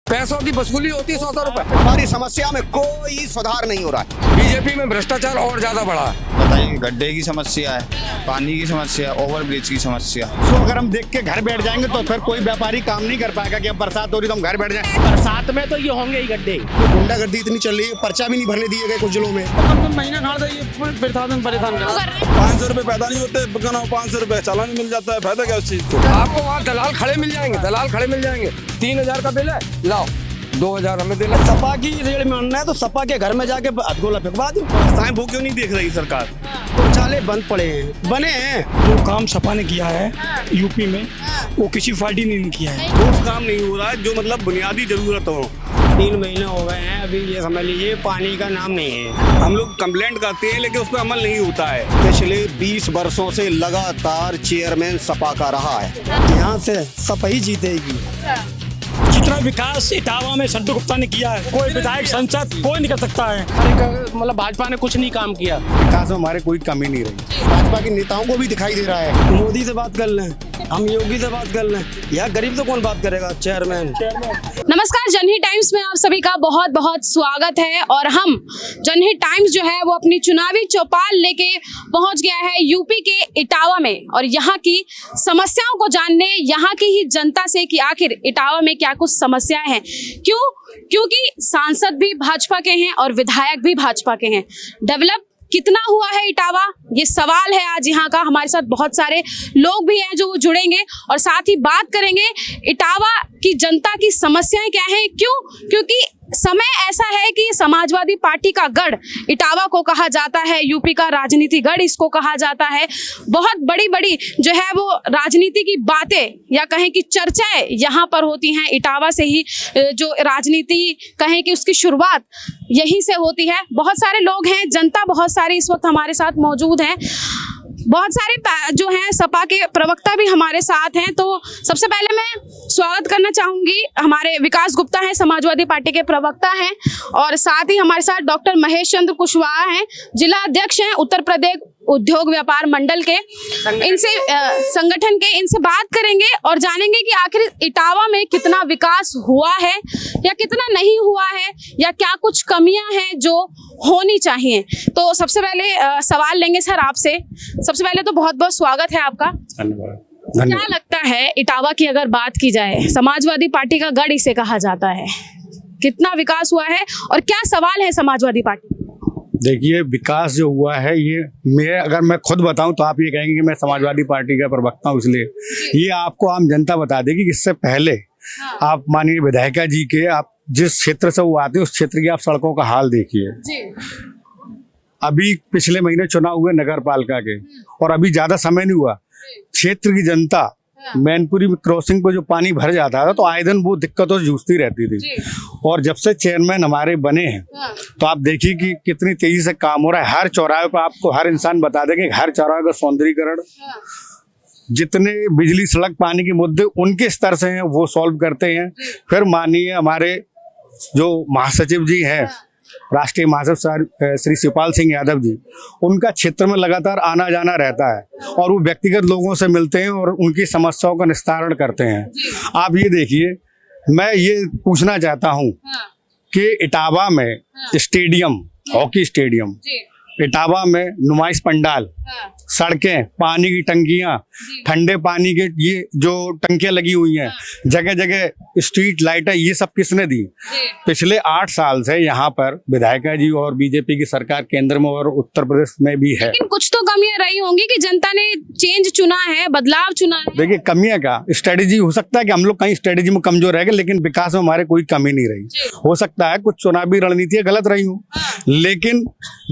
पैसों की वसूली होती है 100 रुपए। हमारी समस्या में कोई सुधार नहीं हो रहा है। बीजेपी में भ्रष्टाचार और ज्यादा बढ़ा है। बताइए, गड्ढे की समस्या है, पानी की समस्या, ओवरब्रिज की समस्या। तो अगर हम देख के घर बैठ जाएंगे तो फिर कोई व्यापारी काम नहीं कर पाएगा कि अब बरसात हो रही तो हम घर बैठ जाएं। बरसात में तो ये होंगे ही गड्ढे। गुंडागर्दी इतनी चल रही है, पर्चा भी नहीं भरने दिए गए कुछ जिलों में। महीना खाड़ परेशान 500 रुपए पैदा नहीं होते, 500 रुपए चालान मिल जाता है। फायदा क्या उस चीज को? आपको वहाँ दलाल खड़े मिल जाएंगे, दलाल खड़े मिल जाएंगे। 3000 का बिल है, लाओ 2000 हमें देना। सपा की रेल मानना है तो सपा के घर में जाके हथगोला फेंकवा दो। रास्ताएं वो क्यों नहीं देख रही सरकार? शौचालय बंद पड़े हैं, बने हैं। जो काम सपा ने किया है यूपी में वो किसी पार्टी ने नहीं किया है। वो काम नहीं हो रहा है जो मतलब बुनियादी जरूरत हो। 3 महीने हो गए हैं, अभी ये समझ लीजिए पानी का नाम नहीं है। हम लोग कंप्लेंट करते हैं लेकिन उस पर अमल नहीं होता है। पिछले 20 वर्षों से लगातार चेयरमैन सपा का रहा है। यहाँ से सपा ही जीतेगी। जितना विकास इटावा में सड्डू गुप्ता ने किया है कोई विधायक सांसद कोई नहीं कर सकता है। मतलब भाजपा ने कुछ नहीं काम किया। विकास में हमारे कोई कमी नहीं रही। भाजपा के नेताओं को भी दिखाई दे रहा है। मोदी से बात कर लें, हम योगी से बात कर लें, यार गरीब तो कौन बात करेगा? चेयरमैन। नमस्कार, जनहित टाइम्स में आप सभी का बहुत बहुत स्वागत है। और हम जनहित टाइम्स जो है वो अपनी चुनावी चौपाल लेके पहुंच गया है यूपी के इटावा में, और यहाँ की समस्याओं को जानने, यहाँ की ही जनता से कि आखिर इटावा में क्या कुछ समस्याएं हैं। क्योंकि सांसद भी भाजपा के हैं और विधायक भी भाजपा के हैं। डेवलप कितना हुआ है इटावा, ये सवाल है आज यहाँ का। हमारे साथ बहुत सारे लोग भी हैं जो वो जुड़ेंगे और साथ ही बात करेंगे इटावा की जनता की समस्याएं क्या हैं। क्योंकि समय ऐसा है कि समाजवादी पार्टी का गढ़ इटावा को कहा जाता है, यूपी का राजनीति गढ़ इसको कहा जाता है। बहुत बड़ी बड़ी जो है वो राजनीति की बातें या कहें कि चर्चाएं यहाँ पर होती हैं। इटावा से ही जो राजनीति कहें कि उसकी शुरुआत यहीं से होती है। बहुत सारे लोग हैं, जनता बहुत सारी इस वक्त हमारे साथ मौजूद हैं। बहुत सारे जो हैं सपा के प्रवक्ता भी हमारे साथ हैं। तो सबसे पहले मैं स्वागत करना चाहूंगी, हमारे विकास गुप्ता हैं, समाजवादी पार्टी के प्रवक्ता हैं, और साथ ही हमारे साथ डॉक्टर महेश चंद्र कुशवाहा हैं, जिला अध्यक्ष हैं उत्तर प्रदेश उद्योग व्यापार मंडल के। इनसे संगठन के इनसे बात करेंगे और जानेंगे कि आखिर इटावा में कितना विकास हुआ है या कितना नहीं हुआ है, या क्या कुछ कमियां हैं जो होनी चाहिए। तो सबसे पहले सवाल लेंगे सर आपसे। सबसे पहले तो बहुत बहुत स्वागत है आपका। क्या लगता है इटावा की अगर बात की जाए, समाजवादी पार्टी का गढ़ इसे कहा जाता है, कितना विकास हुआ है और क्या सवाल है समाजवादी पार्टी? देखिए, विकास जो हुआ है ये अगर मैं खुद बताऊं तो आप ये कहेंगे कि मैं समाजवादी पार्टी का प्रवक्ता हूं, इसलिए ये आपको आम जनता बता देगी कि इससे पहले आप माननीय विधायिका जी के आप जिस क्षेत्र से वो आते हैं उस क्षेत्र की आप सड़कों का हाल देखिए। अभी पिछले महीने चुनाव हुए नगर पालिका के और अभी ज्यादा समय नहीं हुआ, क्षेत्र की जनता मैनपुरी क्रॉसिंग पे जो पानी भर जाता था तो आए दिन वो दिक्कतों से जूझती रहती थी। और जब से चेयरमैन हमारे बने हैं तो आप देखिए कि कितनी तेजी से काम हो रहा है। हर चौराहे पर आपको हर इंसान बता देंगे, हर चौराहे का सौंदर्यीकरण, जितने बिजली सड़क पानी के मुद्दे उनके स्तर से हैं वो सॉल्व करते हैं। फिर माननीय हमारे जो महासचिव जी हैं, राष्ट्रीय महासचिव श्री शिवपाल सिंह यादव जी, उनका क्षेत्र में लगातार आना जाना रहता है और वो व्यक्तिगत लोगों से मिलते हैं और उनकी समस्याओं का निस्तारण करते हैं। आप ये देखिए, मैं ये पूछना चाहता हूँ कि इटावा में स्टेडियम, हॉकी स्टेडियम, इटावा में नुमाइश पंडाल, सड़कें, पानी की टंकियां, ठंडे पानी के ये जो टंकियां लगी हुई हैं, जगह जगह स्ट्रीट लाइटें, ये सब किसने दी? पिछले 8 साल से यहाँ पर विधायिका जी और बीजेपी की सरकार केंद्र में और उत्तर प्रदेश में भी है। लेकिन कुछ तो कमियां रही होंगी कि जनता ने चेंज चुना है, बदलाव चुना है। देखिए, कमियां का स्ट्रेटेजी हो सकता है कि हम लोग कहीं स्ट्रेटेजी में कमजोर रह गए, लेकिन विकास में हमारे कोई कमी नहीं रही। हो सकता है कुछ चुनावी रणनीतियां गलत रही हूँ, लेकिन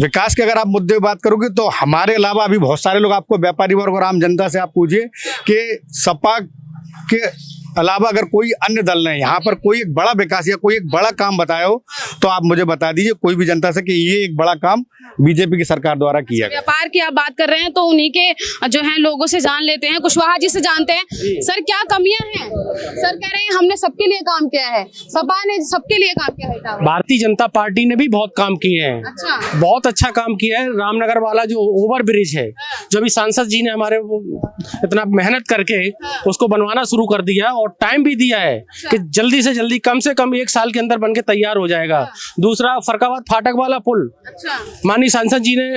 विकास के अगर आप मुद्दे बात करोगे तो हमारे अलावा अभी बहुत सारे लोग, आपको व्यापारी वर्ग और आम जनता से आप पूछिए कि सपा के अलावा अगर कोई अन्य दल ने यहाँ पर कोई एक बड़ा विकास या कोई एक बड़ा काम बताया हो तो आप मुझे बता दीजिए कोई भी जनता से कि ये एक बड़ा काम बीजेपी की सरकार द्वारा किया गया। व्यापार की आप बात कर रहे हैं तो उन्हीं के जो हैं लोगों से जान लेते हैं, कुशवाहा जी से जानते हैं। सर, क्या कमियां हैं? सर कह रहे हैं हमने सबके लिए काम किया है, सपा ने सबके लिए काम किया है। भारतीय जनता पार्टी ने भी बहुत काम किए हैं। अच्छा, बहुत अच्छा काम किया है। रामनगर वाला जो ओवर ब्रिज है, जो भी सांसद जी ने हमारे इतना मेहनत करके उसको बनवाना शुरू कर दिया और टाइम भी दिया है कि जल्दी से जल्दी कम से कम 1 साल के अंदर बन के तैयार हो जाएगा। दूसरा फरकाबाद फाटक वाला पुल माननीय सांसद जी ने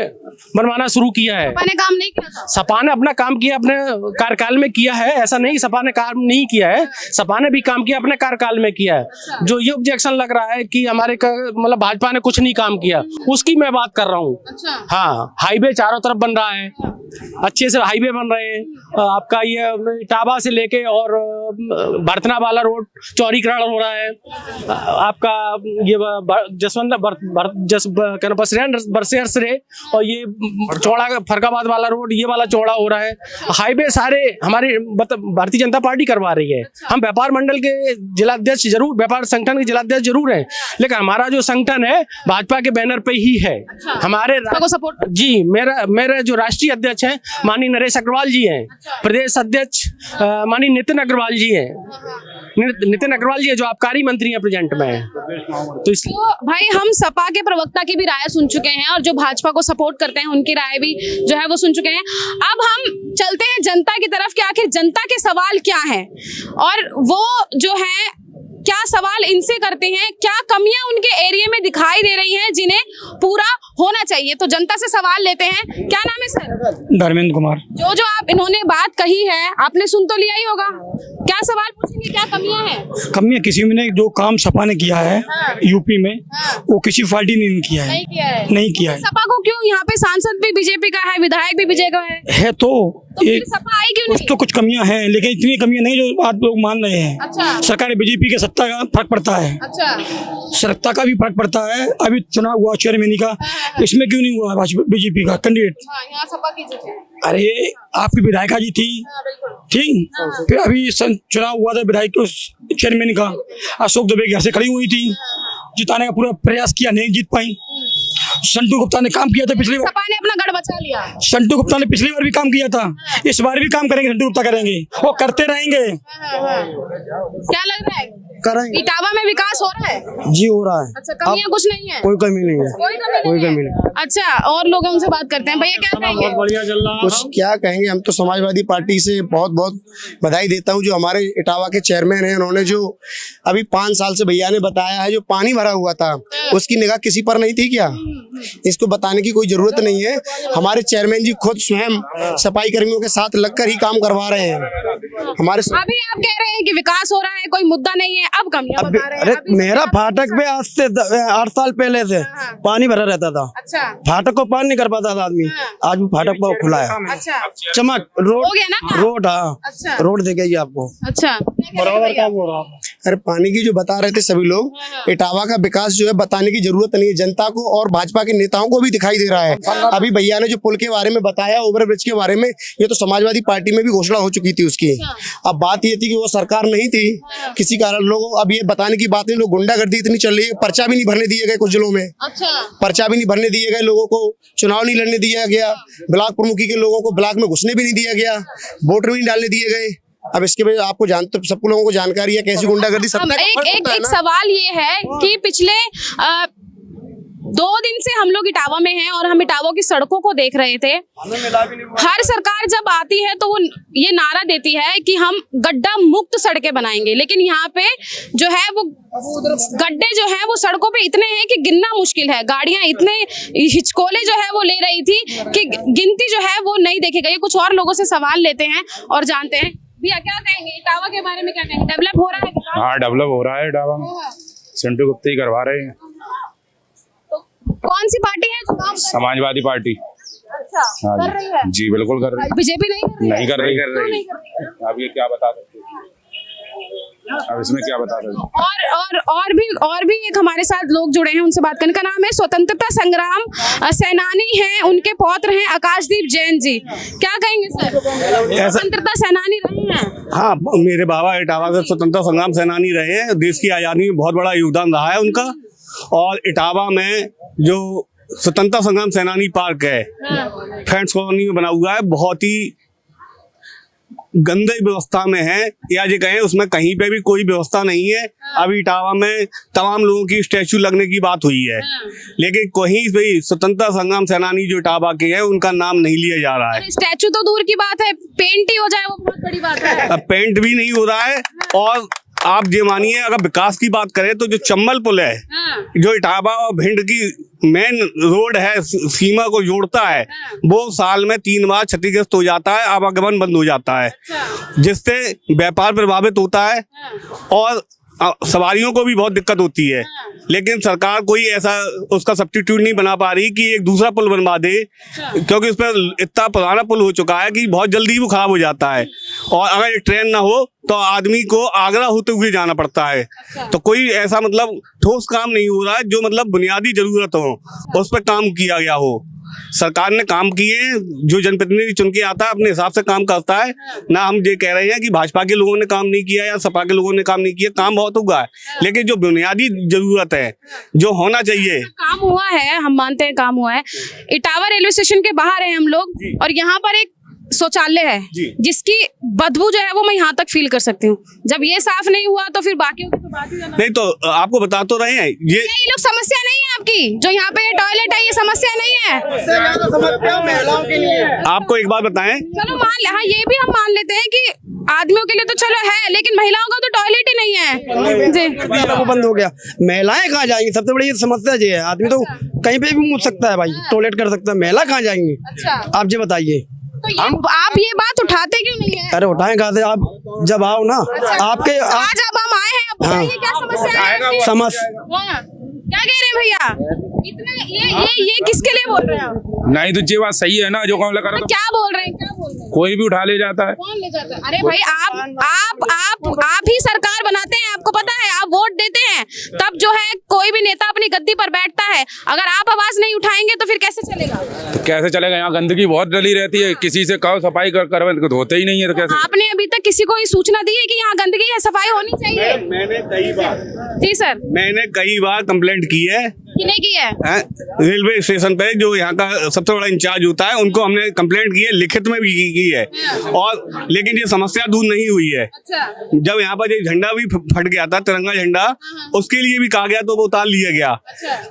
बनवाना शुरू किया है। सपा ने काम नहीं किया था? सपा ने अपना काम किया, अपने कार्यकाल में किया है। ऐसा नहीं सपा ने काम नहीं किया है, सपा ने भी काम किया, अपने कार्यकाल में किया है। जो ये ऑब्जेक्शन लग रहा है कि हमारे मतलब भाजपा ने कुछ नहीं काम किया, उसकी मैं बात कर रहा हूँ। हाँ, हाईवे चारों तरफ बन रहा है, अच्छे से हाईवे बन रहे हैं। आपका ये इटावा से लेके और बरतना वाला रोड चौड़ीकरण हो रहा है। आपका ये बरसेर से और ये चौड़ा फरकाबाद वाला रोड ये वाला चौड़ा हो रहा है। हाईवे सारे हमारे भारतीय जनता पार्टी करवा रही है। हम व्यापार मंडल के जिलाध्यक्ष जरूर, व्यापार संगठन के जिलाध्यक्ष जरूर हैं, लेकिन हमारा जो संगठन है भाजपा के बैनर पे ही है। हमारे को सपोर्ट जी, मेरा जो राष्ट्रीय अध्यक्ष हैं माननीय नरेश अग्रवाल जी हैं, प्रदेश अध्यक्ष माननीय नितिन अग्रवाल जी हैं, नितिन अग्रवाल जी है जो आबकारी मंत्री हैं प्रेजेंट में। तो भाई हम सपा के प्रवक्ता की भी राय सुन चुके हैं और जो भाजपा को सपोर्ट करते हैं उनकी राय भी जो है वो सुन चुके हैं। अब हम चलते हैं जनता की तरफ कि आखिर जनता के सवाल क्या हैं और वो जो है क्या सवाल इनसे करते हैं, क्या कमियां उनके एरिया में दिखाई दे रही हैं जिन्हें पूरा होना चाहिए। तो जनता से सवाल लेते हैं। क्या नाम है सर? धर्मेंद्र कुमार। जो आप इन्होंने बात कही है आपने सुन तो लिया ही होगा, क्या सवाल पूछेंगे, क्या कमियां हैं? कमियां किसी में नहीं, जो काम सपा ने किया है यूपी में वो किसी पार्टी ने नहीं किया है। नहीं किया है। सपा को क्यों? यहाँ पे सांसद भी बीजेपी का है, विधायक भी बीजेपी का है तो फिर सपा आई क्यों नहीं? तो कुछ कमियां हैं, लेकिन इतनी कमियां नहीं जो आप लोग मान रहे हैं। अच्छा। सरकार बीजेपी के सत्ता का फर्क पड़ता है। अच्छा। सत्ता का भी फर्क पड़ता है। अभी चुनाव हुआ चेयरमैन का, इसमें क्यों नहीं हुआ बीजेपी का कैंडिडेट? यहाँ सपा की जीत है। अरे आपकी विधायिका जी थी, ठीक, फिर अभी चुनाव हुआ था विधायक चेयरमैन का, अशोक दुबे घर से खड़ी हुई थी, जिताने का पूरा प्रयास किया, नहीं जीत पाई। संटू गुप्ता ने काम किया था पिछली बार, सपा ने अपना गढ़ बचा लिया। संटू गुप्ता ने पिछली बार भी काम किया था, इस बार भी काम करेंगे, संटू गुप्ता करेंगे, वो करते रहेंगे। क्या लग रहा है करेंगे? इटावा में विकास हो रहा है? जी हो रहा है। अच्छा, कमियां कुछ नहीं है? कोई कमी नहीं है। कोई कमी नहीं। अच्छा, और लोग हमसे बात करते हैं। भैया क्या कहेंगे? कुछ क्या कहेंगे, हम तो समाजवादी पार्टी से बहुत बहुत बधाई देता हूं। जो हमारे इटावा के चेयरमैन हैं, उन्होंने जो अभी 5 साल से भैया ने बताया है, जो पानी भरा हुआ था उसकी निगाह किसी पर नहीं थी क्या? इसको बताने की कोई जरूरत नहीं है। हमारे चेयरमैन जी खुद स्वयं सफाई कर्मियों के साथ लगकर ही काम करवा रहे हैं। हमारे अभी आप कह रहे हैं कि विकास हो रहा है, कोई मुद्दा नहीं है, अब कमियां बता रहे हैं। अरे मेरा फाटक पे आज से 8 साल पहले से पानी भरा रहता था। अच्छा। फाटक को पार नहीं कर पाता था आदमी, आज भी फाटक पर खुला है। अच्छा, चमक रोड हो गया ना? रोड, हाँ। अच्छा। रोड देखेगी आपको। अच्छा, बराबर काम हो रहा है। अरे पानी की जो बता रहे थे सभी लोग, इटावा का विकास जो है बताने की जरूरत नहीं है, जनता को और भाजपा के नेताओं को भी दिखाई दे रहा है। अभी भैया ने जो पुल के बारे में बताया, ओवरब्रिज के बारे में, ये तो समाजवादी पार्टी में भी घोषणा हो चुकी थी उसकी। अब बात ये थी कि वो सरकार नहीं थी, किसी कारण लोगों, अब ये बताने की बात नहीं, लोग गुंडागर्दी इतनी चल रही है, पर्चा भी नहीं भरने दिए गए कुछ जिलों में। अच्छा। पर्चा भी नहीं भरने दिए गए लोगों को, चुनाव नहीं लड़ने दिया गया, ब्लॉक प्रमुखी के लोगों को ब्लॉक में घुसने भी नहीं दिया गया, वोट भी नहीं डालने दिए गए। अब इसके वजह आपको जानते, सबको लोगों को जानकारी है कैसी गुंडागर्दी सत्ता एक सवाल ये है कि पिछले 2 दिन से हम लोग इटावा में हैं और हम इटावा की सड़कों को देख रहे थे। हर सरकार जब आती है तो वो ये नारा देती है कि हम गड्ढा मुक्त सड़कें बनाएंगे, लेकिन यहाँ पे जो है वो गड्ढे जो है वो सड़कों पे इतने हैं कि गिनना मुश्किल है। गाड़ियां इतने हिचकोले जो है वो ले रही थी कि गिनती जो है वो नहीं देखी गई। कुछ और लोगों से सवाल लेते हैं और जानते हैं। भैया क्या कहेंगे इटावा के बारे में, क्या कहेंगे? डेवलप हो रहा है? हाँ, डेवलप हो रहा है इटावा में, संटू गुप्ता ही करवा रहे हैं। कौन सी पार्टी है जो काम समाजवादी पार्टी। अच्छा, हाँ कर रही है? जी बिल्कुल कर रही है। बीजेपी नहीं कर रही? नहीं कर रही। अब ये क्या बता सकते हैं, अब इसमें क्या बता सकते? और भी एक हमारे साथ लोग जुड़े हैं, उनसे बात करने का नाम है स्वतंत्रता संग्राम सेनानी हैं, उनके पौत्र हैं आकाशदीप जैन जी। क्या कहेंगे सर? स्वतंत्रता सेनानी रहे हैं? हाँ, मेरे बाबा इटावा के स्वतंत्रता संग्राम सेनानी रहे हैं, देश की आज़ादी में बहुत बड़ा योगदान रहा है उनका। और इटावा में जो स्वतंत्रता संग्राम सेनानी पार्क है, फ्रेंड्स कॉलोनी में बना हुआ है, बहुत ही गंदे व्यवस्था में है, या जो कहें उसमें कहीं पे भी कोई व्यवस्था नहीं है। अभी इटावा में तमाम लोगों की स्टैचू लगने की बात हुई है, लेकिन कहीं भी स्वतंत्रता संग्राम सेनानी जो इटावा के हैं उनका नाम नहीं लिया जा रहा है। स्टैचू तो दूर की बात है, पेंट ही हो जाए वो बहुत बड़ी बात है। अब पेंट भी नहीं हो रहा है। और आप ये मानिए, अगर विकास की बात करें तो जो चंबल पुल है, जो इटावा और भिंड की मेन रोड है, सीमा को जोड़ता है, वो साल में 3 बार क्षतिग्रस्त हो जाता है, आवागमन बंद हो जाता है, जिससे व्यापार प्रभावित होता है और सवारियों को भी बहुत दिक्कत होती है। लेकिन सरकार कोई ऐसा उसका सब्स्टिट्यूट नहीं बना पा रही कि एक दूसरा पुल बनवा दे, क्योंकि उस पर इतना पुराना पुल हो चुका है कि बहुत जल्दी वो खराब हो जाता है। और अगर ट्रेन ना हो तो आदमी को आगरा होते हुए जाना पड़ता है। तो कोई ऐसा मतलब ठोस काम नहीं हो रहा है जो मतलब बुनियादी जरूरत हो उस पर काम किया गया हो। सरकार ने काम किए, जो जनप्रतिनिधि चुन के आता है अपने हिसाब से काम करता है। ना हम ये कह रहे हैं कि भाजपा के लोगों ने काम नहीं किया या सपा के लोगों ने काम नहीं किया, काम बहुत हुआ है, लेकिन जो बुनियादी जरूरत है, जो होना चाहिए, काम हुआ है, हम मानते हैं काम हुआ है। इटावा रेलवे स्टेशन के बाहर है हम लोग, और यहाँ पर एक शौचालय है जिसकी बदबू जो है वो मैं यहाँ तक फील कर सकती हूँ। जब ये साफ नहीं हुआ तो फिर बाकी तो बात ही नहीं। तो आपको बता तो रहे हैं, ये लोग समस्या नहीं है आपकी, जो यहाँ पे टॉयलेट है ये समस्या नहीं है। समस्या महिलाओं के लिए। आपको एक बात बताएं, चलो हाँ ये भी हम मान लेते हैं कि आदमियों के लिए तो चलो है, लेकिन महिलाओं का तो टॉयलेट ही नहीं है जी। वो बंद हो गया, महिलाएं कहाँ जाएंगी? सबसे बड़ी समस्या ये है। आदमी तो कहीं पे भी मुँह सकता है भाई, टॉयलेट कर सकता है, महिला कहाँ जाएंगी? आप ये बताइए। तो आप ये बात उठाते क्यों नहीं है? अरे उठाएं कहाँ से? आप जब आओ ना, आपके आज अब हम आए हैं, अब बताइए क्या समस्या है? क्या कह रहे हैं भैया? इतने ये किसके लिए बोल रहे हैं आप? नहीं तो ये बात सही है ना, जो काम लगा रहा क्या बोल रहे हैं, क्या बोल रहे हैं? कोई भी उठा ले जाता है। कौन ले जाता है? अरे भाई आप ही सरकार बनाते हैं, आपको पता है, आप वोट देते हैं, तब जो है कोई भी नेता अपनी गद्दी पर बैठता है। अगर आप आवाज नहीं उठाएंगे तो फिर कैसे चलेगा? कैसे चलेगा? यहाँ गंदगी बहुत डली रहती है, किसी से कहो सफाई करवा तो होते ही नहीं है, तो कैसे? आपने अभी तक किसी को ये सूचना दी है कि यहाँ गंदगी है, सफाई होनी चाहिए? मैंने कई बार जी सर, मैंने कई बार कंप्लेंट की है कि नहीं की है? रेलवे स्टेशन पे जो यहाँ का सबसे बड़ा इंचार्ज होता है उनको हमने कंप्लेंट की है, लिखित में भी की है, और लेकिन ये समस्या दूर नहीं हुई है। जब यहाँ पर ये झंडा भी फट गया था, तिरंगा झंडा, उसके लिए भी कहा गया तो वो उतार लिया गया।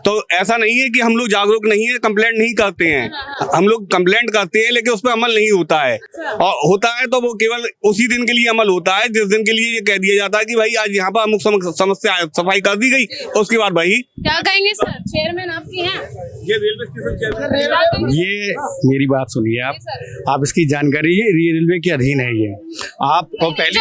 तो ऐसा नहीं है कि हम लोग जागरूक नहीं है, कंप्लेंट नहीं करते हैं, हम लोग कंप्लेंट करते हैं, लेकिन उस पर अमल नहीं होता है। और होता है तो वो केवल उसी दिन के लिए अमल होता है जिस दिन के लिए ये कह दिया जाता है कि भाई आज यहाँ पर अमुक समस्या सफाई कर दी गई, उसके बाद भाई क्या कहेंगे सर? चेयरमैन आपकी हैं? ये रेलवे स्टेशन चेयरमैन, ये मेरी बात सुनिए, आप इसकी जानकारी, ये रेलवे के अधीन है। ये आप तो पहले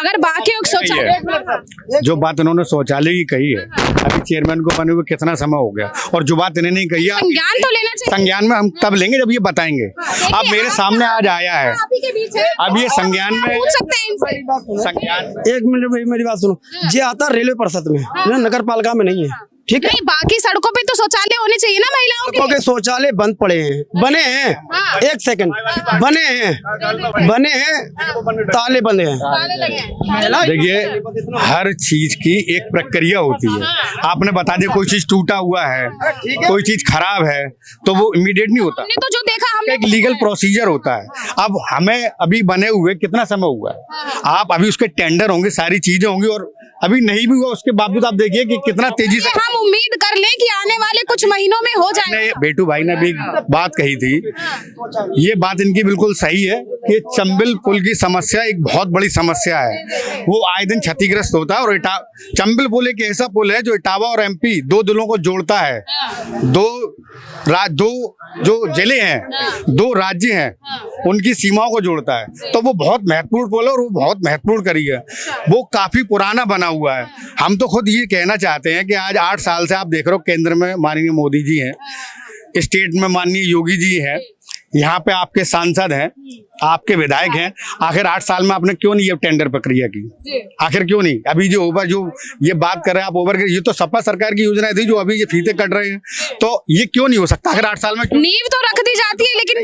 अगर बाकी शौचालय, जो बात इन्होंने शौचालय की कही है, अभी चेयरमैन को बने हुए कितना समय हो गया, और जो बात इन्हें नहीं कही है, संज्ञान तो लेना चाहिए। संज्ञान में हम तब लेंगे जब ये बताएंगे। अब मेरे सामने आज आया है, अब ये संज्ञान में पूछ सकते हैं इनसे। संज्ञान। एक मिनट मेरी बात सुनो, ये आता रेलवे परिषद में, नगर पालिका में नहीं है, ठीक है? नहीं, बाकी सड़कों पे तो शौचालय होने चाहिए ना महिलाओं के। शौचालय बंद पड़े हैं, बने हैं, एक सेकंड, बने हैं, ताले बंद हैं। देखिए, हर चीज की एक प्रक्रिया होती है। आपने बता दिया कोई चीज टूटा हुआ है, कोई चीज खराब है, तो वो इमीडिएट नहीं होता, हमने तो जो देखा हमने एक लीगल प्रोसीजर होता है। अब हमें अभी बने हुए कितना समय हुआ है, आप अभी उसके टेंडर होंगे, सारी चीजें होंगी, और अभी नहीं भी हुआ, उसके बावजूद आप देखिए कि कितना तेजी से हम उम्मीद कर लें कि आने वाले कुछ महीनों में हो जाए। बेटू भाई ने भी बात कही थी, ये बात इनकी बिल्कुल सही है कि चंबल पुल की समस्या एक बहुत बड़ी समस्या है, वो आए दिन क्षतिग्रस्त होता है। और चंबल पुल एक ऐसा पुल है जो इटावा और एमपी दो जिलों को जोड़ता है, दो जो जिले हैं, 2 राज्य हैं, उनकी सीमाओं को जोड़ता है। तो वो बहुत महत्वपूर्ण पुल है, और वो बहुत महत्वपूर्ण करी है, वो काफी पुराना बना हुआ है। हम तो खुद ये कहना चाहते हैं कि आज 8 साल से आप देख रहे हो, केंद्र में माननीय मोदी जी हैं, स्टेट में माननीय योगी जी हैं, यहाँ पे आपके सांसद हैं, आपके विधायक हैं, आखिर 8 साल में आपने क्यों नहीं ये टेंडर प्रक्रिया की? आखिर क्यों नहीं? अभी जो ये बात कर रहे हैं आप ओवर, ये तो सपा सरकार की योजना थी जो अभी ये फीते कट रहे हैं, तो ये क्यों नहीं हो सकता? आखिर 8 साल में नींव तो रख दी जाती है, लेकिन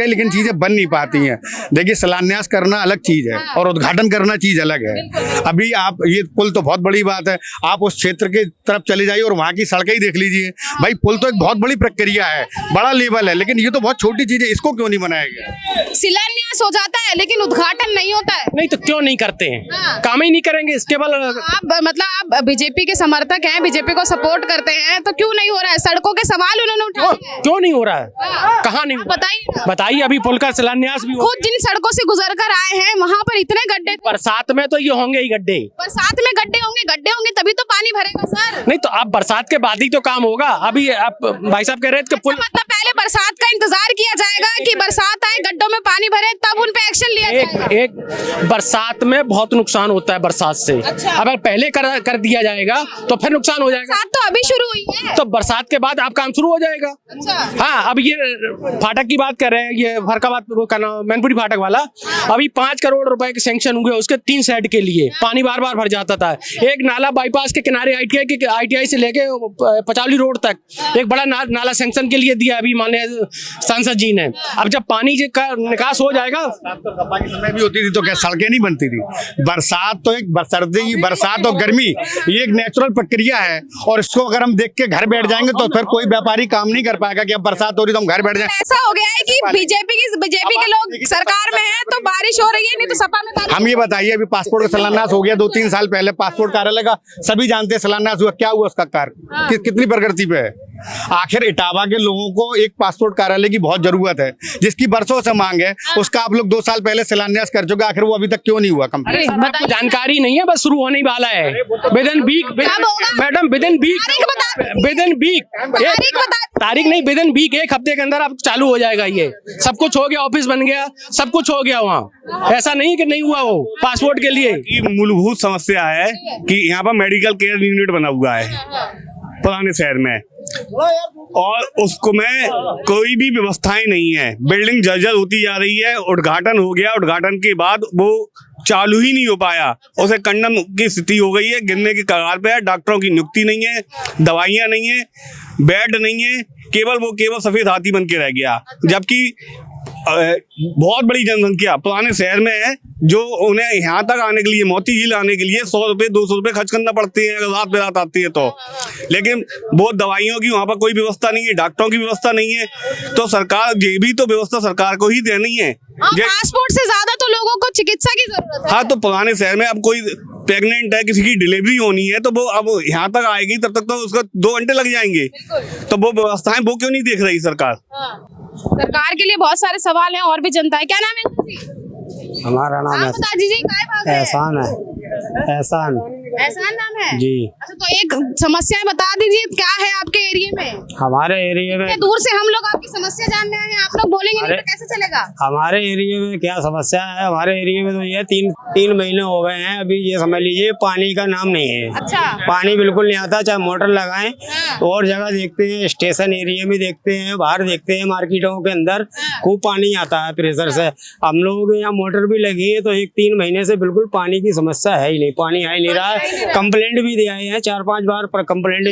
लेकिन चीजें बन नहीं पाती हैं। देखिए, शिलान्यास करना अलग चीज है और उद्घाटन करना चीज अलग है। अभी आप ये पुल तो बहुत बड़ी बात है, आप उस क्षेत्र के तरफ चले जाइए और वहाँ की सड़कें ही देख लीजिए भाई, पुल तो एक बहुत बड़ी प्रक्रिया है, बड़ा लेवल है, लेकिन ये तो बहुत छोटी चीज है, इसको क्यों नहीं बनाया गया? शिलान्यास हो जाता है लेकिन उद्घाटन नहीं होता है। नहीं तो क्यों नहीं करते हैं, काम ही नहीं करेंगे केवल। आप मतलब आप बीजेपी के समर्थक हैं, बीजेपी को सपोर्ट करते हैं, तो क्यों नहीं हो रहा है? सड़कों के सवाल उन्होंने उठाए हैं। क्यों नहीं हो रहा है, कहाँ नहीं? बताइए बताइए, अभी पुल का शिलान्यास भी खुद जिन सड़कों से गुजर कर आए हैं वहाँ पर इतने गड्ढे, बरसात में तो ये होंगे ही गड्ढे। बरसात में गड्ढे होंगे तभी तो पानी भरेगा सर। नहीं तो अब बरसात के बाद ही तो काम होगा। अभी आप भाई साहब कह रहे थे कि पुल, मतलब पहले बरसात का इंतजार किया जाएगा कि बरसात आए, गड्ढों में पानी भरे, तब उन पे एक्शन लिया जाएगा। एक बरसात में बहुत नुकसान होता है बरसात से। अच्छा। अगर पहले कर दिया जाएगा तो फिर नुकसान हो जाएगा। बरसात तो अभी शुरू हुई है, तो बरसात के बाद आप काम शुरू हो जाएगा। अच्छा। हाँ, अब ये फाटक की बात कर रहे हैं, ये फरकाबाद वो का नाम मैनपुरी फाटक वाला, अभी 5 करोड़ रुपए के सैंक्शन हुए उसके 3 सेट के लिए। पानी बार बार भर जाता था। एक नाला बाईपास के किनारे ITI से लेके पचावली रोड तक एक बड़ा नाला सैंक्शन के लिए दिया अभी माननीय सांसद जी ने। अब जब पानी का निकास हो जाएगा, सफाई समय भी होती थी तो क्या सड़कें नहीं बनती थी? बरसात तो एक सर्दी, बरसात और गर्मी ये एक नेचुरल प्रक्रिया है, और इसको अगर हम देख के घर बैठ जाएंगे तो फिर कोई व्यापारी काम नहीं कर पाएगा कि अब बरसात हो रही तो हम घर बैठ जाएं। ऐसा हो गया है कि बीजेपी के लोग सरकार में हैं तो बारिश हो रही है, नहीं तो सपा में हम ये बताइए, अभी पासपोर्ट का शिलान्यास हो गया 2-3 साल पहले, पासपोर्ट कार्यालय का सभी जानते हैं शिलान्यास हुआ, क्या हुआ उसका कार्य, कितनी प्रगति पे है? आखिर इटावा के लोगों को एक पासपोर्ट कार्यालय की बहुत जरूरत है, जिसकी बरसों से मांग है। उसका आप लोग 2 साल पहले शिलान्यास कर चुके, आखिर वो अभी तक क्यों नहीं हुआ कंप्लीट? आपको जानकारी नहीं है, बस शुरू होने ही वाला है। Within week madam, within week तारीख नहीं, विदिन वीक 1 हफ्ते के अंदर अब चालू हो जाएगा। ये सब कुछ हो गया, ऑफिस बन गया, सब कुछ हो गया वहाँ। ऐसा नहीं कि नहीं हुआ वो पासपोर्ट के लिए। ये मूलभूत समस्या है कि यहाँ पर मेडिकल केयर यूनिट बना हुआ है पुराने शहर में, और उसको में कोई भी व्यवस्थाएं नहीं है। बिल्डिंग जर्जर होती जा रही है। उद्घाटन हो गया, उद्घाटन के बाद वो चालू ही नहीं हो पाया, उसे कंडम की स्थिति हो गई है, गिरने की कगार पे है। डॉक्टरों की नियुक्ति नहीं है, दवाइयां नहीं है, बेड नहीं है, केवल सफेद हाथी बन के रह गया। जबकि बहुत बड़ी जनसंख्या पुराने शहर में है, जो उन्हें यहाँ तक आने के लिए, मोती झील आने के लिए 100 रुपए 200 रुपए खर्च करना पड़ते हैं अगर रात बेरात आती है तो। लेकिन वो दवाइयों की वहाँ पर कोई व्यवस्था नहीं है, डॉक्टरों की व्यवस्था नहीं है। तो सरकार, ये भी तो व्यवस्था सरकार को ही देनी है। पासपोर्ट से ज्यादा तो लोगों को चिकित्सा की जरूरत है। हाँ, तो पुराने शहर में अब कोई प्रेग्नेंट है, किसी की डिलीवरी होनी है, तो वो अब यहाँ तक आएगी, तब तक तो उसको 2 घंटे लग जाएंगे। तो वो व्यवस्थाएं वो क्यों नहीं देख रही सरकार? सरकार के लिए बहुत सारे सवाल हैं, और भी जनता है। क्या नाम है जी? हमारा नाम बता दीजिए, काय भाग है? एहसान है। एहसान नाम है जी। अच्छा, तो एक समस्याएं बता दीजिए, क्या है आपके एरिया में? हमारे एरिया में दूर से हम लोग आपकी समस्या जानने आए हैं, आप लोग बोलेंगे नहीं तो कैसे चलेगा? हमारे एरिया में क्या समस्या है? हमारे एरिया में तो ये 3 महीने हो गए हैं, अभी ये समझ लीजिए पानी का नाम नहीं है। अच्छा। पानी बिल्कुल नहीं आता, चाहे मोटर लगाएं। और जगह देखते हैं, स्टेशन एरिया में देखते हैं, बाहर देखते हैं, मार्केटों के अंदर खूब पानी आता है प्रेशर से। हम लोग यहाँ मोटर भी लगी है, तो 1-3 महीने से बिल्कुल पानी की समस्या है ही नहीं, पानी आ ही नहीं रहा है। कंप्लेंट भी दिया है 4-5 बार, पर कंप्लेंट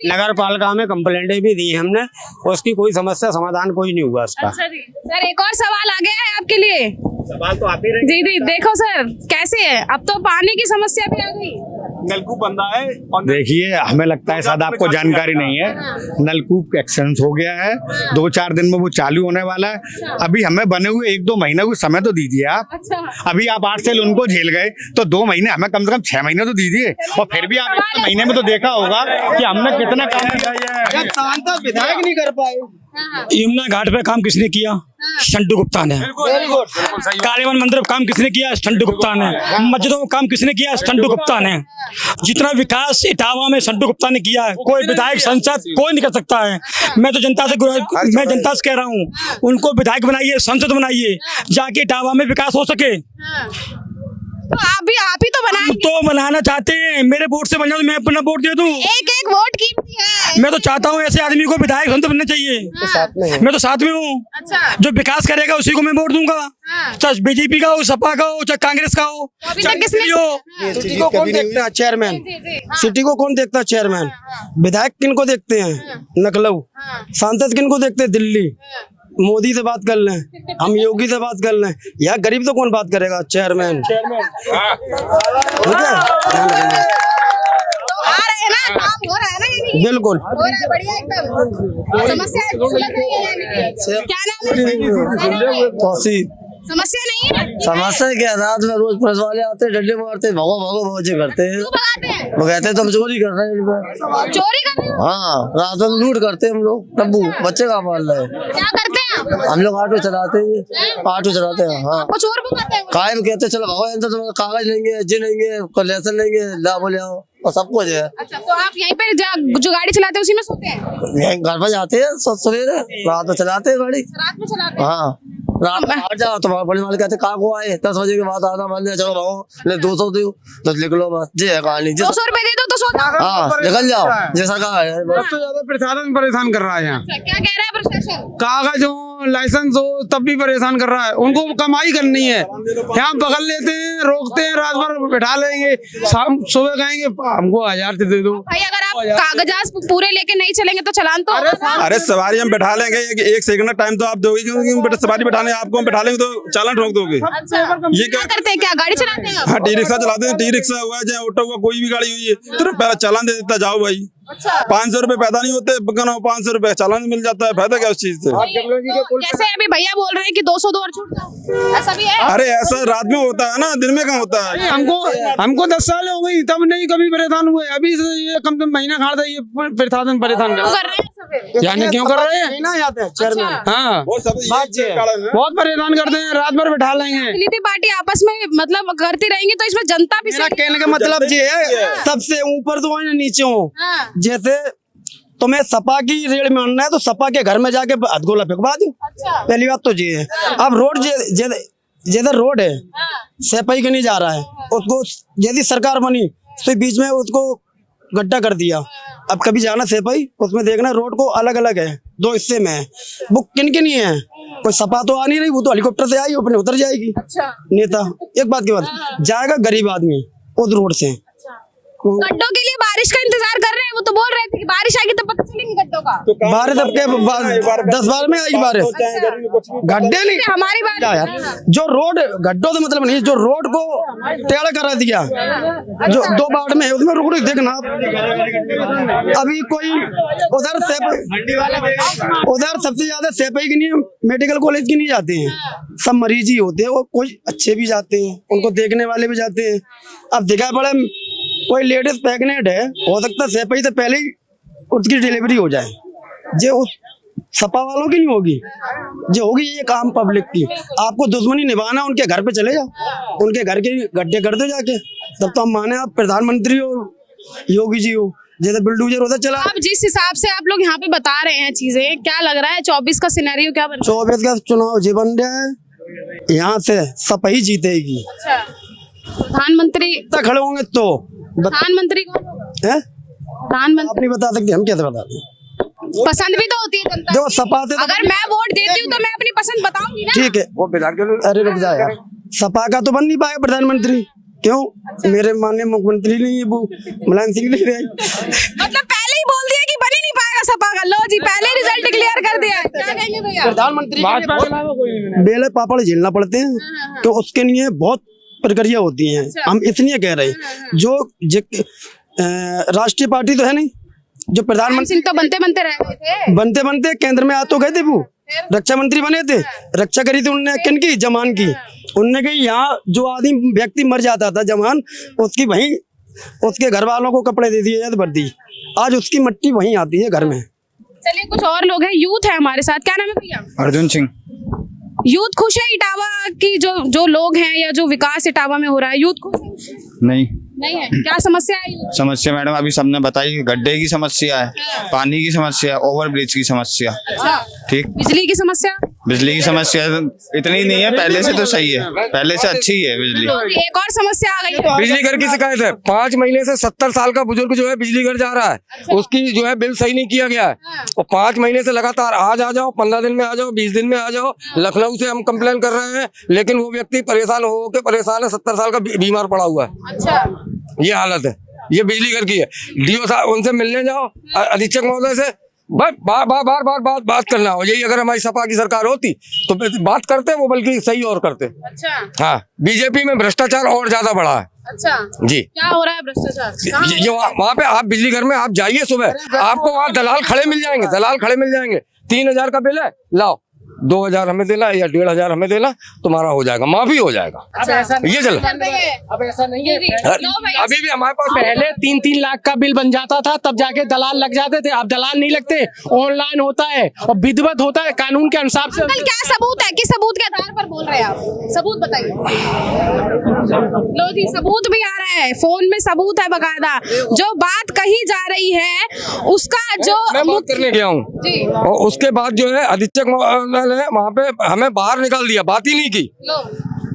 नगर पालिका में कंप्लेंट भी दी है हमने, उसकी कोई समस्या समाधान कोई नहीं हुआ उसका। अच्छा जी। सर, एक और सवाल आ गया है आपके लिए। सवाल तो आते रहे। जी, देखो सर कैसे है, अब तो पानी की समस्या भी आ गई। नलकूप बंदा है। और देखिए, हमें लगता है शायद आपको जानकारी नहीं है, नलकूप एक्सचेंज हो गया है, 2-4 दिन में वो चालू होने वाला है। अभी हमें बने हुए 1-2 महीने को समय तो दीजिए आप। अच्छा। अभी आप 8 साल उनको झेल गए, तो 2 महीने हमें कम से कम 6 महीने तो दीजिए। और फिर भी आप 1 महीने में तो देखा होगा कि हमने कितना काम किया। विधायक नहीं कर पाए। यमुना घाट पे काम किसने किया? संटू गुप्ता ने। कालीवन मंदिर पे काम किसने किया? संटू गुप्ता ने। मस्जिदों में काम किसने किया? संटू गुप्ता ने। जितना विकास इटावा में संटू गुप्ता ने किया है, कोई विधायक संसद कोई नहीं कर सकता है। मैं जनता से कह रहा हूँ, उनको विधायक बनाइए, संसद बनाइए, जाके इटावा में विकास हो सके। तो आप ही तो बनाएंगे। तो बनाना चाहते हैं, मेरे वोट से बन जाओ तो मैं अपना वोट दे दूं। एक वोट कीमती है। मैं तो चाहता हूँ ऐसे आदमी को विधायक संसद बनना चाहिए। मैं तो साथ में हूँ। अच्छा। जो विकास करेगा उसी को मैं वोट दूंगा, चाहे बीजेपी का हो, सपा का हो, चाहे कांग्रेस का हो, चाहे किसकी हो। सिटी को कौन देखता है? चेयरमैन। सिटी को कौन देखता है? चेयरमैन। विधायक किन को देखते हैं? लखनऊ। सांसद किन को देखते हैं? दिल्ली। मोदी से बात कर लें, हम योगी से बात कर लें, या गरीब तो कौन बात करेगा? चेयरमैन। ठीक है, आ रहे हैं ना, काम हो रहा है ना, नहीं? बिल्कुल। हो रहा है बढ़िया एकदम। समस्या सुलझ रही है यानी कि? क्या नाम है? समस्या नहीं है? समस्या क्या, रात में रोज पुलिस वाले आते हैं, डंडे मारते, भगो भगो भगोचे करते हैं। क्यों भगाते हैं? वो कहते हैं तुम चोरी कर रहे हैं। चोरी कर रहे हो? हाँ, रात में लूट करते हैं हम लोग। तब्बू बच्चे का पाल रहे हैं। क्या करते हैं आप? हम लोग ऑटो चलाते हैं, ऑटो चलाते हैं। हाँ, आपको चोर भगाते हैं? कायम कहते हैं, चलो भगो, तो तुम कागज लेंगे, अर्जी लेंगे, लाइसेंस लेंगे, लाओ ले आओ, और सब कुछ है। अच्छा, तो आप यहीं पे जो गाड़ी चलाते हैं उसी में सोते हैं? यहीं घर पर जाते हैं सवेरे, रात में चलाते हैं गाड़ी। रात में चलाते हैं? हाँ, रात में आ जाओ तो पुलिस वाले कहते कहाँ को आए, 10 बजे के बाद आना, मान लिया चलो भागो, ले 200 दो तो लिख लो बस, जी है कहानी। 200 रुपए दे दो तो सोता। हाँ, निकल जाओ, जैसा कहा है। सबसे ज्यादा प्रशासन परेशान कर रहा है यहाँ। अच्छा, क्या कह रहा है प्रशासन? कागज हो, लाइसेंस हो, तब भी परेशान कर रहा है। उनको कमाई करनी है, यहाँ पकड़ लेते हैं, रोकते हैं, रात भर बैठा लेंगे, शाम सुबह कहेंगे हमको 1000 दे दो। भाई अगर आप कागजात पूरे लेके नहीं चलेंगे तो चालान तो होगा। अरे सवारी हम बैठा लेंगे, एक सेकंड का टाइम तो आप दोगे, क्योंकि सवारी बैठाने आपको हम बैठा लेंगे तो चालान ठोक दोगे। अच्छा, ये क्या करते हैं? क्या गाड़ी चलाते हैं आप? हाँ, टी रिक्शा चलाते हैं, टी रिक्शा हुआ चाहे ऑटो हुआ, कोई भी गाड़ी हुई है तो पहला चालान दे देता, जाओ भाई। अच्छा, 500 रुपए पैदा नहीं होते, 500 रुपए चालान मिल जाता है, फायदा क्या उस चीज से? तो जैसे अभी भैया बोल रहे हैं कि 200 दो और छूट जाओ, ऐसा भी है? अरे ऐसा रात में होता है ना, दिन में कहाँ होता है? हमको 10 साल हो गई, तब नहीं कभी परेशान हुए। अभी से ये कम से कम महीना खाड़ ये प्रशासन परेशान क्यों कर रहे हैं ऐसा फिर? यानी क्यों कर रहे हैं? अच्छा, हाँ, बहुत परेशान करते हैं, रात भर बैठा लेंगे। राजनीति पार्टी आपस में मतलब करती रहेंगी तो इसमें जनता भी मेरा कहने का मतलब ये है, सबसे ऊपर तो है ना नीचे हो। हाँ। जैसे तुम्हें सपा की रेड में आना है तो सपा के घर में जाके हथगोला फेंकवा दो। अच्छा, पहली बात तो ये है। अब रोड जैसे रोड है, सफाई के नहीं जा रहा है, उसको जैसी सरकार बनी तो बीच में उसको गड्ढा कर दिया। अब कभी जाना सफाई, उसमें देखना रोड को अलग अलग है, 2 हिस्से में है। वो किन के नहीं है, कोई सपा तो आ नहीं रही, वो तो हेलीकॉप्टर से आई अपने उतर जाएगी। अच्छा, नेता एक बात की बात जाएगा गरीब आदमी उस रोड से। गड्ढों के लिए बारिश का इंतजार कर रहे हैं। वो तो बोल रहे थे कि बारिश आएगी तो पता चलेंगे गड्ढों का। बारिश अब के 10 बार में आएगी बारिश, गड्ढे नहीं। हमारी बात क्या यार, जो रोड गड्ढों से मतलब नहीं, जो रोड को टेढ़ा करा दिया, जो 2 बार में है उसमें रुक देखना। अभी कोई उधर सबसे ज्यादा सेपई की नहीं, मेडिकल कॉलेज की नहीं जाते हैं, सब मरीज ही होते हैं। और कोई अच्छे भी जाते हैं, उनको देखने वाले भी जाते हैं। अब दिखा पड़े कोई लेडीज प्रेग्नेंट है, हो सकता है सेपई से पहले ही उसकी डिलीवरी हो जाए, जो उस सपा वालों की नहीं होगी, जो होगी ये काम पब्लिक की। आपको दुश्मनी निभाना, उनके घर पे चले जाओ, उनके घर के गड्ढे कर दो जाके, तब तो हम माने आप प्रधानमंत्री हो, योगी जी हो। जैसे बुलडोजर होता चला। आप जिस हिसाब से आप लोग यहाँ पे बता रहे हैं चीजें, क्या लग रहा है 24 का सिनेरियो क्या बन 24 का चुनाव जी बन रहा है, यहाँ से सपा ही जीतेगी। अच्छा, प्रधानमंत्री खड़े होंगे तो प्रधानमंत्री कौन होगा? है, प्रधानमंत्री आप नहीं बता सकते, हम कैसे बता दें? पसंद भी तो होती है जनता देखो की। सपा से अगर मैं वोट देती हूँ तो मैं अपनी पसंद बताऊंगी ना। ठीक है, वो अरे रुक जाए यार, सपा का तो बन नहीं पाएगा प्रधानमंत्री। क्यों? मेरे माननीय मुख्यमंत्री नहीं, वो मुलायम सिंह नहीं रहे। मतलब पहले ही बोल दिया कि बन ही नहीं पाएगा सपा का। लो जी, पहले रिजल्ट क्लियर कर दिया। क्या कहेंगे भैया? प्रधानमंत्री बेले पापड़ झेलना पड़ते हैं, तो उसके लिए बहुत प्रक्रिया होती है। हम इसलिए कह रहे हैं, जो राष्ट्रीय पार्टी तो है नहीं, जो प्रधानमंत्री सिंह तो बनते बनते रह गए थे, बनते बनते केंद्र में आ तो गए थे, वो रक्षा मंत्री बने थे। रक्षा करी थी उनने, किन की? जवान की। उनने कही यहाँ जो आदमी व्यक्ति मर जाता था जवान, उसकी वहीं उसके घर वालों को कपड़े दे दिए, वर्दी। आज उसकी मट्टी वहीं आती है घर में। चलिए, कुछ और लोग हैं, यूथ है हमारे साथ। क्या नाम है भैया? अर्जुन सिंह। यूथ खुश है इटावा की? जो लोग हैं या जो विकास इटावा में हो रहा है, यूथ खुश है? नहीं है। क्या समस्या है? समस्या मैडम अभी सबने बताई, गड्ढे की समस्या है, पानी की समस्या है, ओवर ब्रिज की समस्या। अच्छा, ठीक। बिजली की समस्या? बिजली की समस्या इतनी नहीं है, पहले से तो सही है, पहले से अच्छी है बिजली। एक और समस्या आ गई है। बिजली घर की शिकायत है। 5 महीने से 70 साल का बुजुर्ग जो है बिजली घर जा रहा है, उसकी जो है बिल सही नहीं किया गया है। और 5 महीने से लगातार आज आ जाओ, 15 दिन में आ जाओ, 20 दिन में आ जाओ। लखनऊ से हम कंप्लेन कर रहे हैं, लेकिन वो व्यक्ति परेशान हो के परेशान है, 70 साल का बीमार पड़ा हुआ है। अच्छा, ये हालत है, ये बिजली घर की है। डीओ साहब उनसे मिलने जाओ, अधीक्षक महोदय से, बस बात करना हो, यही अगर हमारी सपा की सरकार होती तो बात करते वो, बल्कि सही और करते। अच्छा, हाँ, बीजेपी में भ्रष्टाचार और ज्यादा बढ़ा है। अच्छा जी, क्या हो रहा है भ्रष्टाचार? जो वहाँ पे आप बिजली घर में आप जाइए सुबह, आपको वहाँ दलाल खड़े मिल जाएंगे। 3,000 का बिल है, लाओ 2,000 हमें देना या 1,500 हमें देना, तुम्हारा हो जाएगा, माफी हो जाएगा। ये चल अब ऐसा नहीं है। अभी भी हमारे पास पहले 3-3 लाख का बिल बन जाता था, तब जाके दलाल लग जाते थे। अब दलाल नहीं लगते, ऑनलाइन होता है और विधिवत होता है कानून के अनुसार से। अंकल क्या सबूत है, किस सबूत के आधार पर बोल रहे हैं आप? सबूत बताइए। लो जी, सबूत भी आ रहा है, फोन में सबूत है बकायदा। जो बात कही जा रही है उसका जो मैं बात करने गया हूँ जी, और उसके बाद जो है अधीक्षक ने वहाँ पे हमें बाहर निकाल दिया, बात ही नहीं की। लो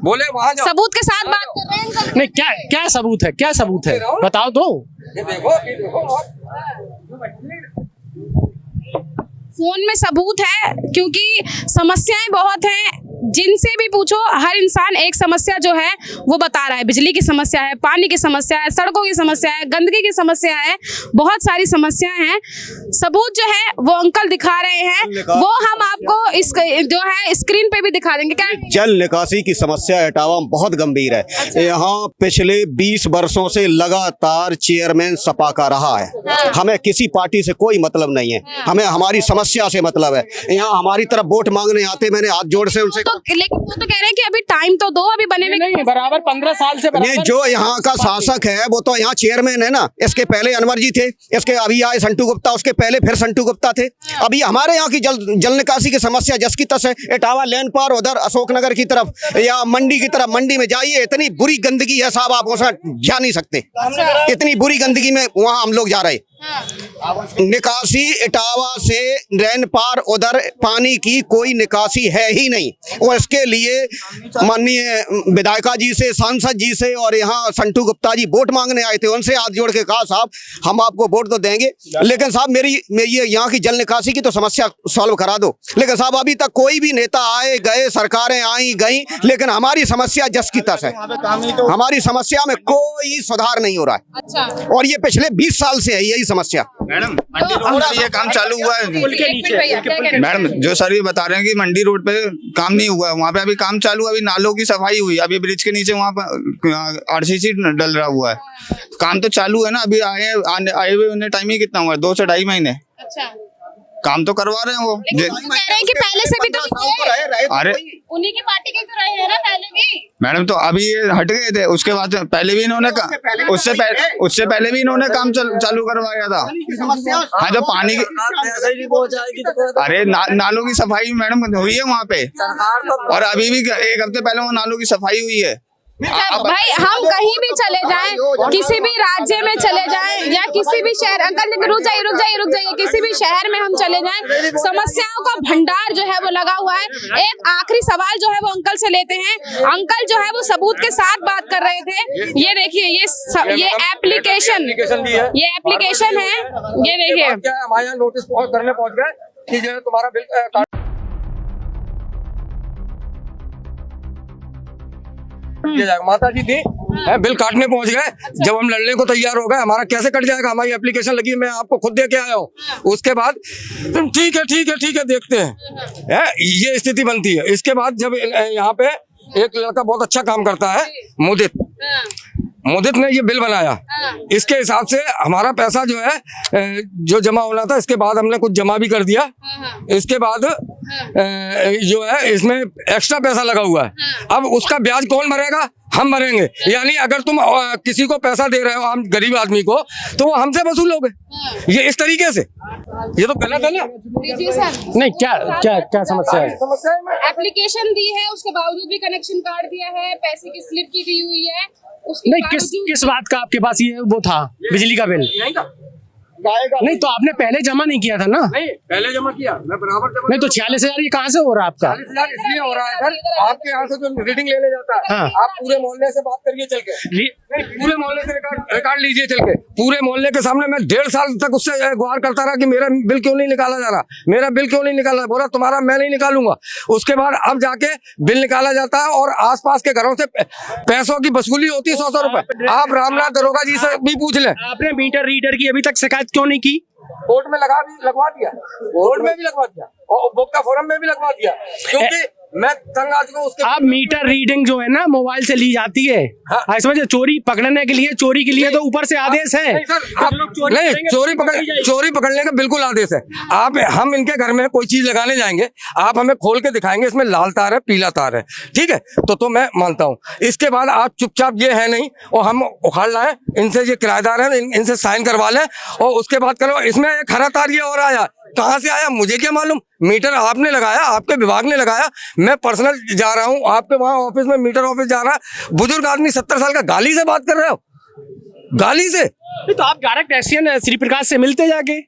बोले वहाँ जाओ। सबूत के साथ बात कर रहे हैं अंकल। नहीं, क्या सबूत है, क्या सबूत है, बताओ तो। ये देखो फोन में सबूत है, क्योंकि समस्याएं बहुत हैं। जिनसे भी पूछो हर इंसान एक समस्या जो है वो बता रहा है। बिजली की समस्या है, पानी की समस्या है, सड़कों की समस्या है, गंदगी की समस्या है, बहुत सारी समस्याएं हैं। सबूत जो है वो अंकल दिखा रहे हैं, वो हम आपको इस जो है स्क्रीन पे भी दिखा देंगे। क्या जल निकासी की समस्या इटावा में बहुत गंभीर है। अच्छा। यहाँ पिछले 20 वर्षों से लगातार चेयरमैन सपा का रहा है। हमें किसी पार्टी से कोई मतलब नहीं है, हमें हमारी समस्या से मतलब है। यहाँ हमारी तरफ वोट मांगने आते, मैंने हाथ जोड़ से उनसे लेकिन वो तो कह रहे हैं कि अभी टाइम तो दो, अभी बने हुए नहीं, बराबर 15 साल से नहीं, जो यहाँ का शासक है वो तो यहाँ चेयरमैन है ना। इसके पहले अनवर जी थे, इसके अभी आए संटू गुप्ता, उसके पहले फिर संटू गुप्ता थे। अभी हमारे यहाँ की जल निकासी की समस्या जस की तस है। इटावा लेन पर उधर अशोकनगर की तरफ या मंडी की तरफ, मंडी में जाइए, इतनी बुरी गंदगी है साहब, आप वहाँ जा नहीं सकते। इतनी बुरी गंदगी में वहाँ हम लोग जा रहे। निकासी इटावा से रैन पार उधर पानी की कोई निकासी है ही नहीं। और इसके लिए माननीय विधायिका जी से, सांसद जी से और यहाँ संटू गुप्ता जी वोट मांगने आए थे, उनसे हाथ जोड़ के कहा साहब हम आपको वोट तो देंगे, लेकिन साहब मेरी ये यहाँ की जल निकासी की तो समस्या सॉल्व करा दो। लेकिन साहब अभी तक कोई भी नेता आए गए, सरकारें आई गई, लेकिन हमारी समस्या जस की तस है। हमारी समस्या में कोई सुधार नहीं हो रहा है। अच्छा, और ये पिछले 20 साल से है यही समस्या। मैडम मंडी रोड पे ये काम चालू हुआ है। मैडम जो सर ये बता रहे हैं कि मंडी रोड पे काम नहीं हुआ है, वहाँ पे अभी काम चालू है। अभी नालों की सफाई हुई, अभी ब्रिज के नीचे वहाँ पर आरसीसी डल रहा हुआ है। काम तो चालू है ना। अभी आए हुए उन्हें टाइम ही कितना हुआ है, 2 से 2.5 महीने। अच्छा, काम तो करवा रहे हैं वो। कह रहे हैं कि पहले से भी तो अरे उन्हीं की पार्टी के तो रहे हैं ना पहले भी। मैडम तो अभी ये हट गए थे, उसके बाद पहले भी इन्होंने उससे पहले भी इन्होंने काम चालू करवाया था। हाँ, जो पानी की अरे नालों की सफाई मैडम हुई है वहाँ पे, और अभी भी 1 हफ्ते पहले वो नालों की सफाई हुई है। भाई हम कहीं भी चले जाएं, किसी भी राज्य में चले जाएं या किसी भी शहर, अंकल रुक जाइए, किसी भी शहर में हम चले जाएं, समस्याओं का भंडार जो है वो लगा हुआ है। एक आखिरी सवाल जो है वो अंकल से लेते हैं। अंकल जो है वो सबूत के साथ बात कर रहे थे। ये देखिए, ये एप्लीकेशन है, ये देखिए। हमारे यहाँ नोटिस करने पहुँच गए कि जो है तुम्हारा बिल किया जाएगा। माता जी थी, बिल काटने पहुंच गए। जब हम लड़ने को तैयार हो गए, हमारा कैसे कट जाएगा, हमारी एप्लीकेशन लगी, मैं आपको खुद दे के आया हूँ। उसके बाद ठीक है देखते हैं, ये स्थिति बनती है। इसके बाद जब यहाँ पे एक लड़का बहुत अच्छा काम करता है, मुदित ने ये बिल बनाया। इसके हिसाब से हमारा पैसा जो है जो जमा होना था, इसके बाद हमने कुछ जमा भी कर दिया। इसके बाद जो है इसमें एक्स्ट्रा पैसा लगा हुआ है। अब उसका ब्याज कौन भरेगा? हम भरेंगे। यानी अगर तुम किसी को पैसा दे रहे हो, हम गरीब आदमी को, तो वो हमसे वसूलोगे। ये इस तरीके से, ये तो गलत है ना। जी सर, नहीं, क्या समस्या है? एप्लीकेशन दी है, उसके बावजूद भी कनेक्शन कार्ड दिया है, पैसे की स्लिप की दी हुई है। नहीं, किस बात का आपके पास ये वो था, बिजली का बिल? नहीं, तो आपने पहले जमा नहीं किया था ना? नहीं, पहले जमा किया, मैं बराबर जमा। नहीं, तो 46,000 ये कहाँ से हो रहा है आपका? 40,000 इसलिए हो रहा है सर, आपके यहाँ से जो रीडिंग लेने जाता है, हाँ। आप पूरे मोहल्ले से बात करिए चल के, पूरे मोहल्ले से रिकॉर्ड लीजिए चल के। पूरे मोहल्ले के सामने मैं 1.5 साल तक उससे गुहार करता रहा कि मेरा बिल क्यों नहीं निकाला जा रहा, मेरा बिल क्यों नहीं निकाला। बोला तुम्हारा मैं नहीं निकालूंगा। उसके बाद अब जाके बिल निकाला जाता है और आसपास के घरों से पैसों की वसूली होती है 100 रुपए। आप रामनाथ दरोगा जी से भी पूछ लें। आपने मीटर रीडर की अभी तक शिकायत क्यों नहीं की? कोर्ट में लगवा दिया, कोर्ट में भी लगवा दिया और उपभोक्ता फोरम में भी लगवा दिया, क्योंकि मैं तंग आ चुका हूं उसके। अब मीटर रीडिंग जो है ना मोबाइल से ली जाती है। हाँ। इस वजह चोरी पकड़ने के लिए, चोरी के लिए तो ऊपर से आदेश है। नहीं सर, आप नहीं, चोरी पकड़ने का बिल्कुल आदेश है। आप हम इनके घर में कोई चीज लगाने जाएंगे, आप हमें खोल के दिखाएंगे इसमें लाल तार है, पीला तार है, ठीक है, तो मैं मानता हूँ। इसके बाद आप चुपचाप ये है नहीं और हम उखाड़ लाएं, इनसे ये किराएदार है इनसे साइन करवा लें और उसके बाद करो। इसमें एक हरा तार ये और आया, कहाँ से आया मुझे क्या मालूम, मीटर आपने लगाया, आपके विभाग ने लगाया, मैं पर्सनल जा रहा हूँ आपके वहाँ ऑफिस में, मीटर ऑफिस जा रहा है, बुजुर्ग आदमी 70 साल का, गाली से बात कर रहे हो, गाली से। तो आप डायरेक्ट एसडीएम श्री प्रकाश से मिलते जाके,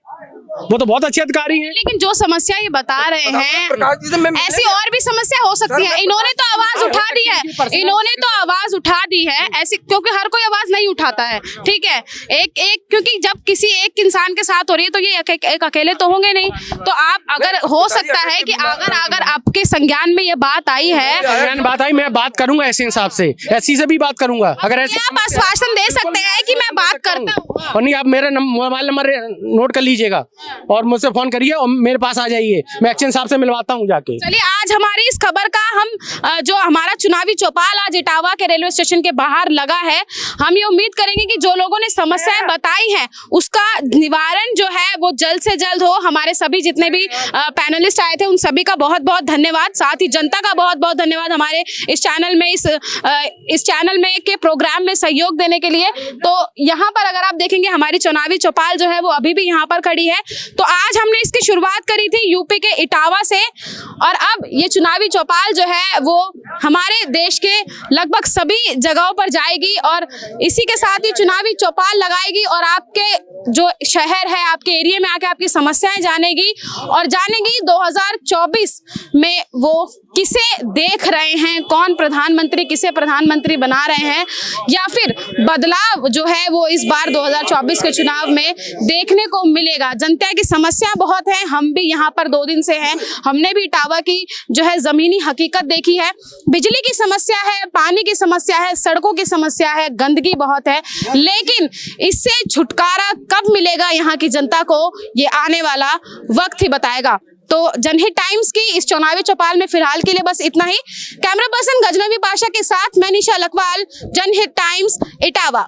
वो तो बहुत अच्छे अधिकारी हैं। लेकिन जो समस्या ये बता रहे हैं, ऐसी और भी समस्या हो सकती है। इन्होंने तो आवाज उठा दी है, इन्होंने तो आवाज उठा दी है ऐसी, क्योंकि हर कोई आवाज नहीं उठाता है, ठीक है। एक क्योंकि जब किसी एक इंसान के साथ हो रही है तो ये एक अकेले तो होंगे नहीं। तो आप अगर हो सकता है कि अगर आपके संज्ञान में ये बात आई है, बात आई, मैं बात करूंगा ऐसे हिसाब से, ऐसी से भी बात करूंगा। अगर ऐसे आप आश्वासन दे सकते हैं कि मैं बात करता हूँ, और नहीं आप मेरा मोबाइल नंबर नोट कर लीजिएगा और मुझसे फोन करिए और मेरे पास आ जाइए, मैं एक्शन साहब से मिलवाता हूँ जाके। चलिए, आज हमारी इस खबर का हम जो हमारा चुनावी चौपाल आज इटावा के रेलवे स्टेशन के बाहर लगा है, हम ये उम्मीद करेंगे कि जो लोगों ने समस्याएं बताई हैं उसका निवारण जो है वो जल्द से जल्द हो। हमारे सभी जितने भी पैनलिस्ट आए थे उन सभी का बहुत बहुत धन्यवाद, साथ ही जनता का बहुत बहुत धन्यवाद हमारे इस चैनल में इस चैनल में के प्रोग्राम में सहयोग देने के लिए। तो यहाँ पर अगर आप देखेंगे हमारी चुनावी चौपाल जो है वो अभी भी यहाँ पर खड़ी है। तो आज हमने इसकी शुरुआत करी थी यूपी के इटावा से, और अब ये चुनावी चौपाल जो है वो हमारे देश के लगभग सभी जगहों पर जाएगी और इसी के साथ ही चुनावी चौपाल लगाएगी और आपके जो शहर है, आपके एरिया में आके आपकी समस्याएं जानेगी और जानेगी 2024 में वो किसे देख रहे हैं, कौन प्रधानमंत्री, किसे प्रधानमंत्री बना रहे हैं, या फिर बदलाव जो है वो इस बार 2024 के चुनाव में देखने को मिलेगा। जनता की समस्या बहुत है, हम भी यहाँ पर 2 दिन से हैं, हमने भी इटावा की जो है जमीनी हकीकत देखी है। बिजली की समस्या है, पानी की समस्या है, सड़कों की समस्या है, गंदगी बहुत है, लेकिन इससे छुटकारा कब मिलेगा यहाँ की जनता को, ये आने वाला वक्त ही बताएगा। तो जनहित टाइम्स की इस चुनावी चौपाल में फिलहाल के लिए बस इतना ही। कैमरा पर्सन गजनवी पाशा के साथ मैं निशा लखवाल, जनहित टाइम्स इटावा।